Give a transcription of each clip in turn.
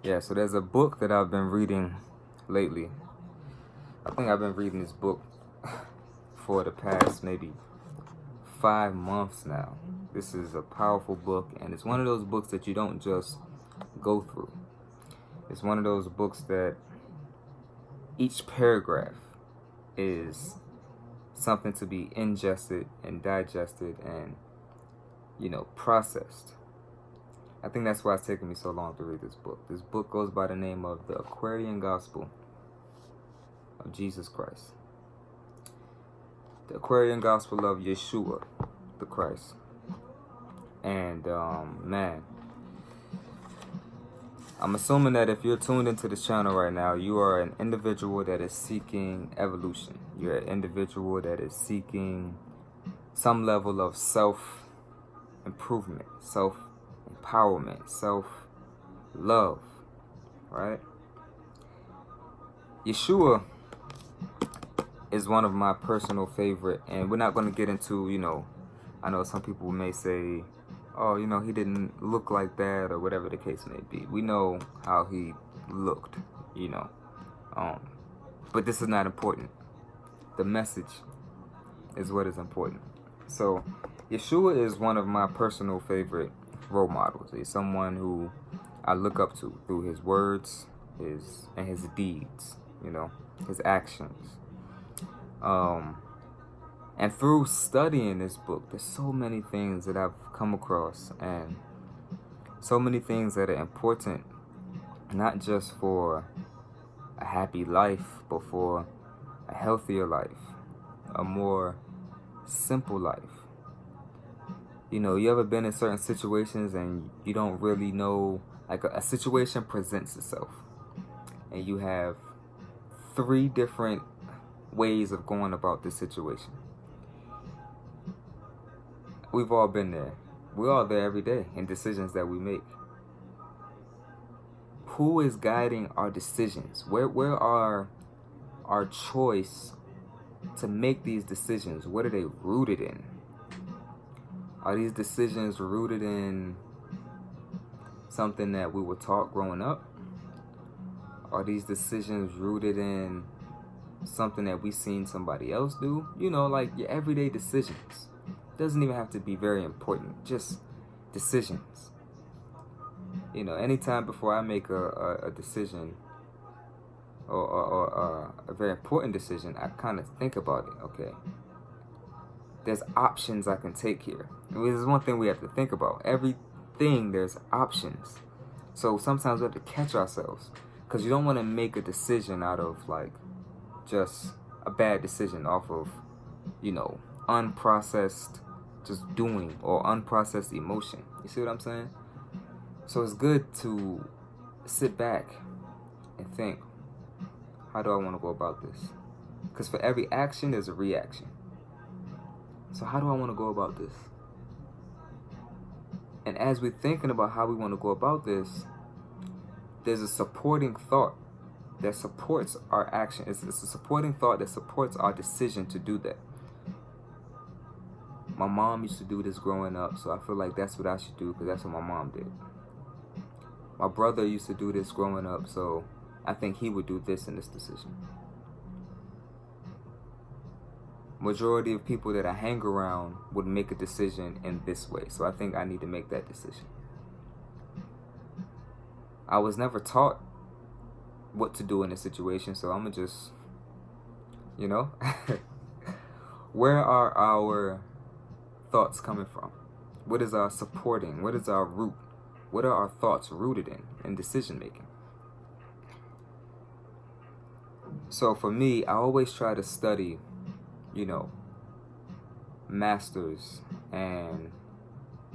Yeah, so there's a book that I've been reading lately. I think I've been reading this book for the past maybe 5 months now. This is a powerful book, and it's one of those books that you don't just go through. It's one of those books that each paragraph is something to be ingested and digested and, processed. I think that's why it's taken me so long to read this book. This book goes by the name of the Aquarian Gospel of Jesus Christ. The Aquarian Gospel of Yeshua, the Christ. And, man, I'm assuming that if you're tuned into this channel right now, you are an individual that is seeking evolution. You're an individual that is seeking some level of self-improvement, self-empowerment, self-love, right? Yeshua is one of my personal favorite, and we're not going to get into, I know some people may say, oh, he didn't look like that, or whatever the case may be. We know how he looked, but this is not important. The message is what is important. So Yeshua is one of my personal favorite role models. He's someone who I look up to through his words, his deeds, his actions. And through studying this book, there's so many things that I've come across, and so many things that are important, not just for a happy life, but for a healthier life, a more simple life. You ever been in certain situations and you don't really know, like a situation presents itself, and you have 3 different ways of going about this situation. We've all been there. We're all there every day in decisions that we make. Who is guiding our decisions? Where are our choice to make these decisions? What are they rooted in? Are these decisions rooted in something that we were taught growing up? Are these decisions rooted in something that we've seen somebody else do? Like your everyday decisions. Doesn't even have to be very important, just decisions. Anytime before I make a decision or a very important decision, I kind of think about it. Okay, there's options I can take here. There's one thing we have to think about. Everything, there's options. So sometimes we have to catch ourselves, because you don't want to make a decision out of just a bad decision off of, unprocessed just doing or unprocessed emotion. You see what I'm saying? So it's good to sit back and think, how do I want to go about this? Because for every action, there's a reaction. So how do I want to go about this? And as we're thinking about how we want to go about this, there's a supporting thought that supports our action. It's a supporting thought that supports our decision to do that. My mom used to do this growing up, so I feel like that's what I should do, because that's what my mom did. My brother used to do this growing up, so I think he would do this in this decision. Majority of people that I hang around would make a decision in this way, so I think I need to make that decision. I was never taught what to do in a situation, so I'm gonna just, where are our thoughts coming from? What is our supporting? What is our root? What are our thoughts rooted in decision making? So for me, I always try to study, masters and,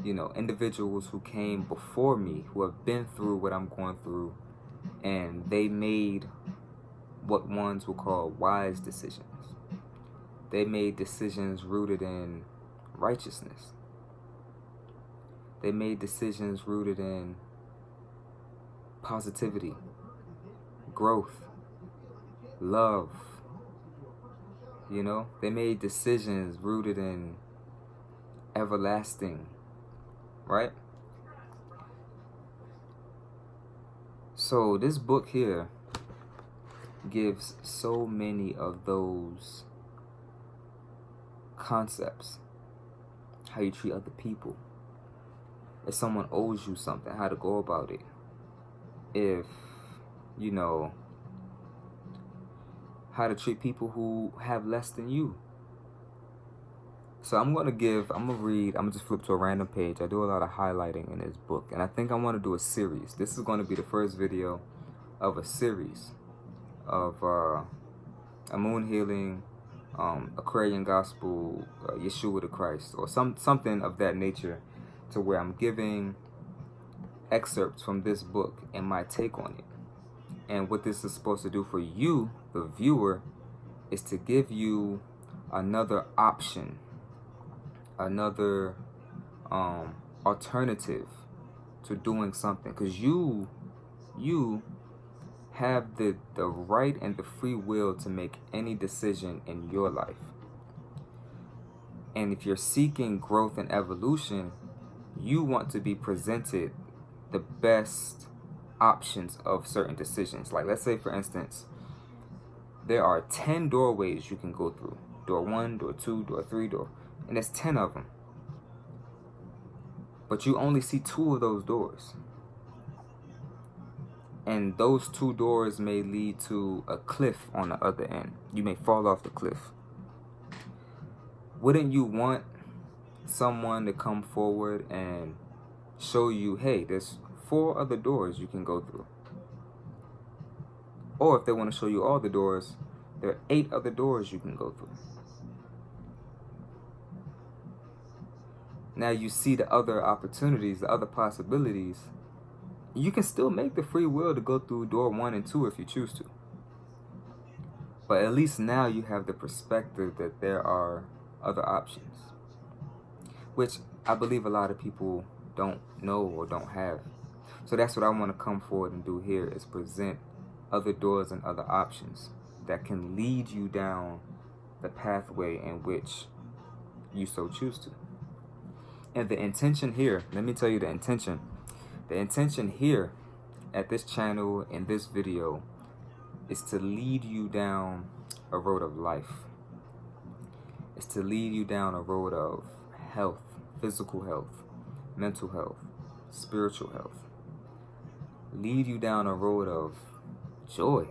individuals who came before me, who have been through what I'm going through, and they made what ones will call wise decisions. They made decisions rooted in righteousness. They made decisions rooted in positivity, growth, love. They made decisions rooted in everlasting, right? So this book here gives so many of those concepts. How you treat other people. If someone owes you something, how to go about it. If, you know, how to treat people who have less than you. So I'm gonna read, I'm gonna just flip to a random page. I do a lot of highlighting in this book, and I think I want to do a series. This is going to be the first video of a series of a moon healing, Aquarian Gospel, Yeshua the Christ, or something of that nature, to where I'm giving excerpts from this book and my take on it. And what this is supposed to do for you, the viewer, is to give you another option, another alternative to doing something, because you have the right and the free will to make any decision in your life. And if you're seeking growth and evolution, you want to be presented the best options of certain decisions. Like, let's say, for instance, there are 10 doorways you can go through. Door 1, door 2, door 3, and there's 10 of them. But you only see 2 of those doors. And those 2 doors may lead to a cliff on the other end. You may fall off the cliff. Wouldn't you want someone to come forward and show you, hey, there's 4 other doors you can go through? Or if they want to show you all the doors, there are 8 other doors you can go through. Now you see the other opportunities, the other possibilities. You can still make the free will to go through door 1 and 2 if you choose to. But at least now you have the perspective that there are other options, which I believe a lot of people don't know or don't have. So that's what I want to come forward and do here, is present other doors and other options that can lead you down the pathway in which you so choose to. And the intention here, let me tell you the intention. The intention here at this channel, in this video, is to lead you down a road of life. It's to lead you down a road of health, physical health, mental health, spiritual health. Lead you down a road of joy,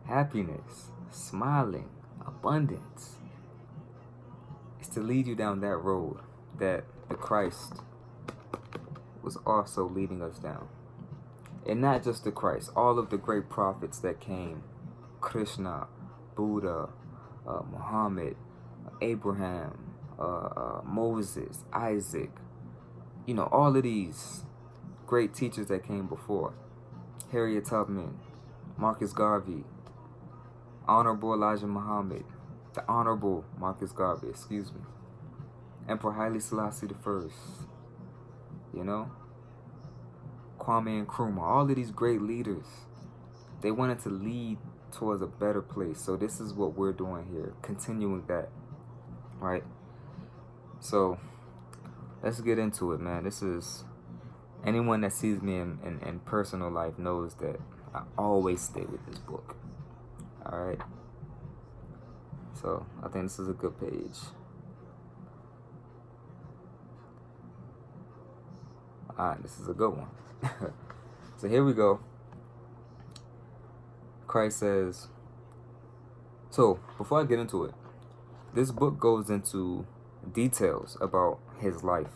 happiness, smiling, abundance. It's to lead you down that road that the Christ was also leading us down. And not just the Christ, all of the great prophets that came, Krishna, Buddha, Muhammad, Abraham, Moses, Isaac, you know, all of these great teachers that came before. Harriet Tubman, Marcus Garvey, Honorable Elijah Muhammad, the Honorable Marcus Garvey, excuse me, Emperor Haile Selassie I, you know, Kwame Nkrumah, all of these great leaders, they wanted to lead towards a better place. So this is what we're doing here, continuing that, right? So let's get into it, man. This is, anyone that sees me in personal life knows that I always stay with this book. All right. So I think this is a good page. All right, this is a good one. So here we go. Christ says, so before I get into it, this book goes into details about his life.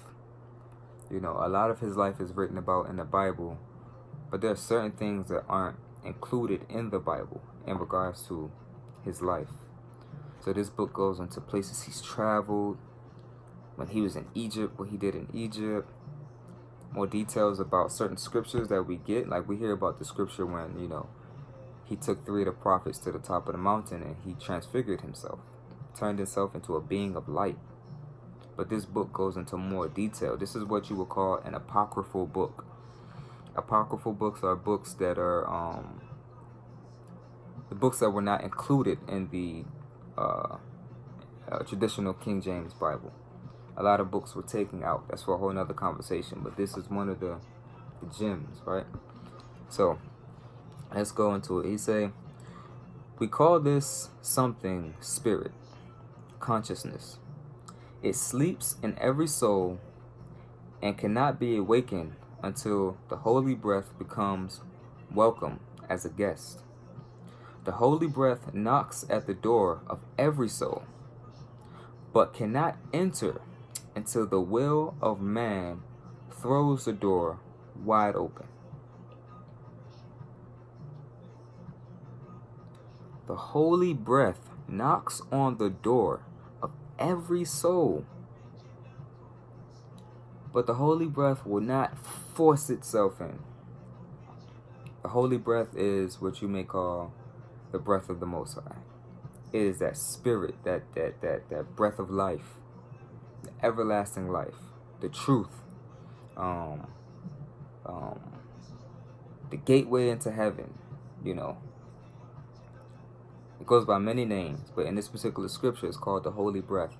You know, a lot of his life is written about in the Bible, but there are certain things that aren't included in the Bible in regards to his life. So this book goes into places he's traveled, when he was in Egypt, what he did in Egypt, more details about certain scriptures that we get. Like, we hear about the scripture when, you know, he took 3 of the prophets to the top of the mountain and he transfigured himself, turned himself into a being of light. But this book goes into more detail. This is what you would call an apocryphal book. Apocryphal books are books that are the books that were not included in the traditional King James Bible. A lot of books were taken out. That's for a whole nother conversation. But this is one of the gems, right? So let's go into it. He say, we call this something spirit, consciousness. It sleeps in every soul and cannot be awakened until the holy breath becomes welcome as a guest. The holy breath knocks at the door of every soul, but cannot enter until the will of man throws the door wide open. The holy breath knocks on the door of every soul, but the holy breath will not force itself in. The holy breath is what you may call the breath of the Most High. It is that spirit, that breath of life, the everlasting life, the truth, the gateway into heaven. You know, it goes by many names, but in this particular scripture, it's called the holy breath.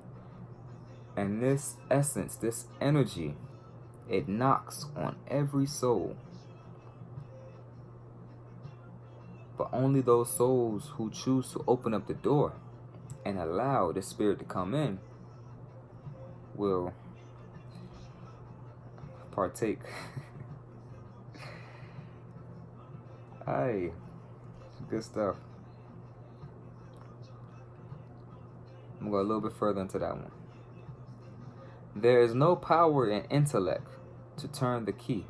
And this essence, this energy, it knocks on every soul. But only those souls who choose to open up the door and allow the spirit to come in will partake. Aye, good stuff. I'm going to go a little bit further into that one. There is no power in intellect to turn the key.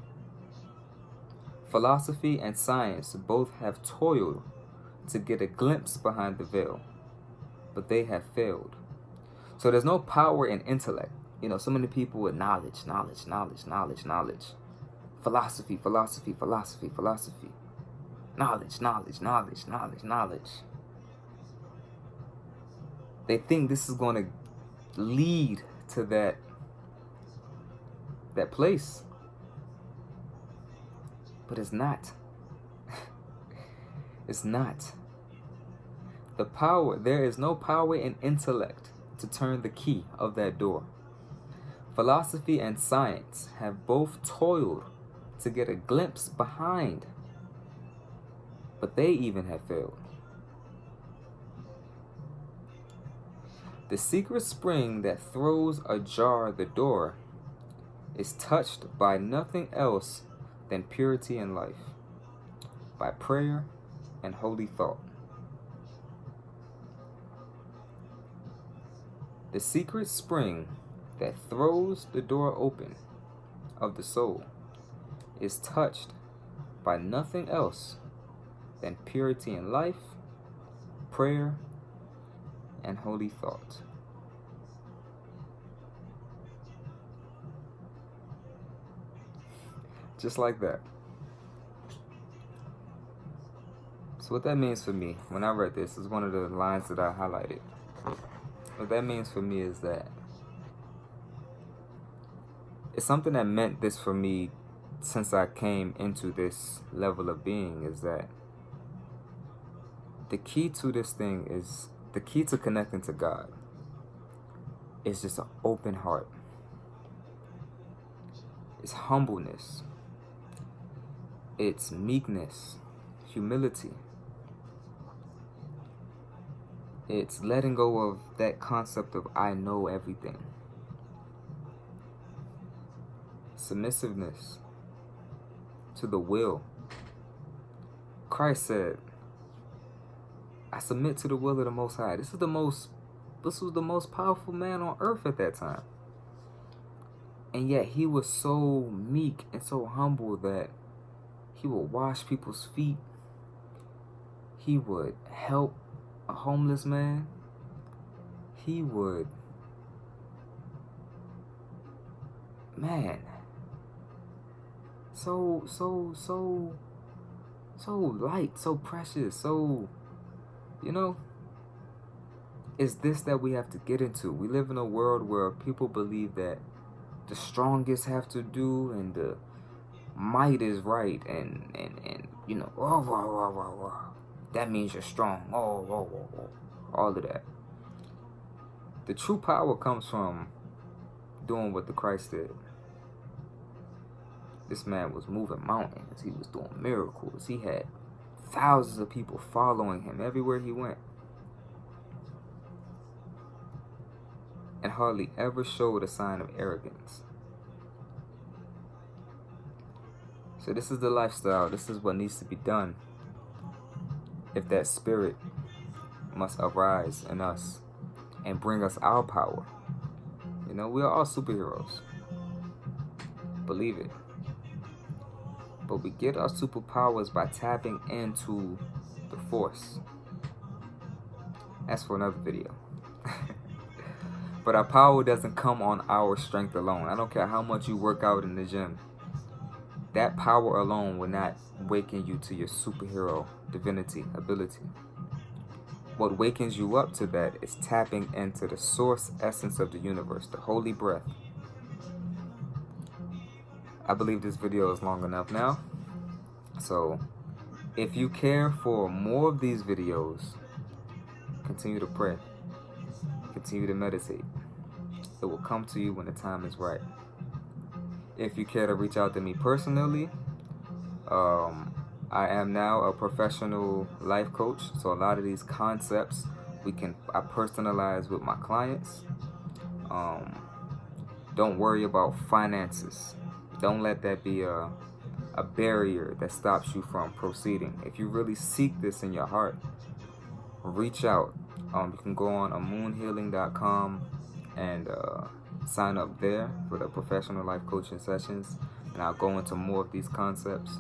Philosophy and science both have toiled to get a glimpse behind the veil, but they have failed. So there's no power in intellect. You know, so many people with knowledge. Philosophy. Knowledge. They think this is going to lead to that place. But it's not. It's not. There is no power in intellect to turn the key of that door. Philosophy and science have both toiled to get a glimpse behind, but they even have failed. The secret spring that throws ajar the door is touched by nothing else than purity and life, by prayer and holy thought. The secret spring that throws the door open of the soul is touched by nothing else than purity in life, prayer, and holy thought. Just like that. So what that means for me, when I read this, is one of the lines that I highlighted. What that means for me is that it's something that meant this for me since I came into this level of being, is that the key to this thing is, the key to connecting to God is just an open heart. It's humbleness. It's meekness, humility. It's letting go of that concept of I know everything. Submissiveness to the will. Christ said, I submit to the will of the Most High. This was the most powerful man on earth at that time. And yet he was so meek and so humble that he would wash people's feet. He would help a homeless man. He would, man, so light, so precious, so, is this that we have to get into? We live in a world where people believe that the strongest have to do and the might is right, and that means you're strong, all of that. The true power comes from doing what the Christ did. This man was moving mountains. He was doing miracles. He had thousands of people following him everywhere he went. And hardly ever showed a sign of arrogance. So this is the lifestyle. This is what needs to be done if that spirit must arise in us and bring us our power. You know, we are all superheroes. Believe it. But we get our superpowers by tapping into the force. That's for another video. But our power doesn't come on our strength alone. I don't care how much you work out in the gym. That power alone will not waken you to your superhero divinity ability. What wakens you up to that is tapping into the source essence of the universe, the holy breath. I believe this video is long enough now. So if you care for more of these videos, continue to pray. Continue to meditate. It will come to you when the time is right. If you care to reach out to me personally, I am now a professional life coach. So a lot of these concepts I personalize with my clients. Don't worry about finances. Don't let that be a barrier that stops you from proceeding. If you really seek this in your heart, reach out. You can go on moonhealing.com and sign up there for the professional life coaching sessions, and I'll go into more of these concepts.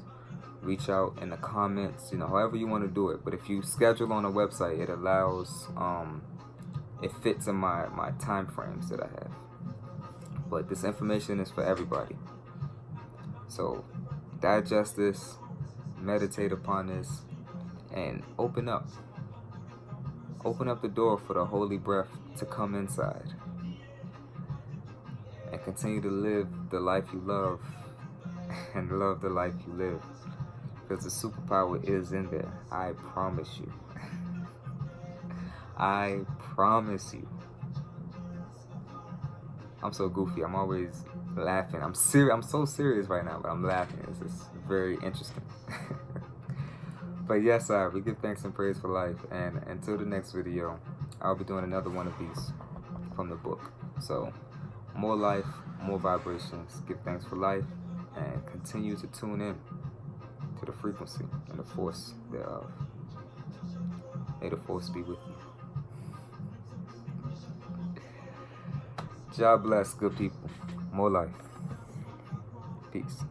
Reach out in the comments, however you want to do it. But if you schedule on a website, it allows, it fits in my time frames that I have. But this information is for everybody. So digest this, meditate upon this, and open up. Open up the door for the holy breath to come inside. And continue to live the life you love and love the life you live. Because the superpower is in there. I promise you. I promise you. I'm so goofy. I'm always laughing. I'm so serious right now, but I'm laughing. It's just very interesting. But yes, we give thanks and praise for life. And until the next video, I'll be doing another one of these from the book. So more life, more vibrations. Give thanks for life, and continue to tune in to the frequency and the force thereof. May the force be with you. God bless, good people. More life. Peace.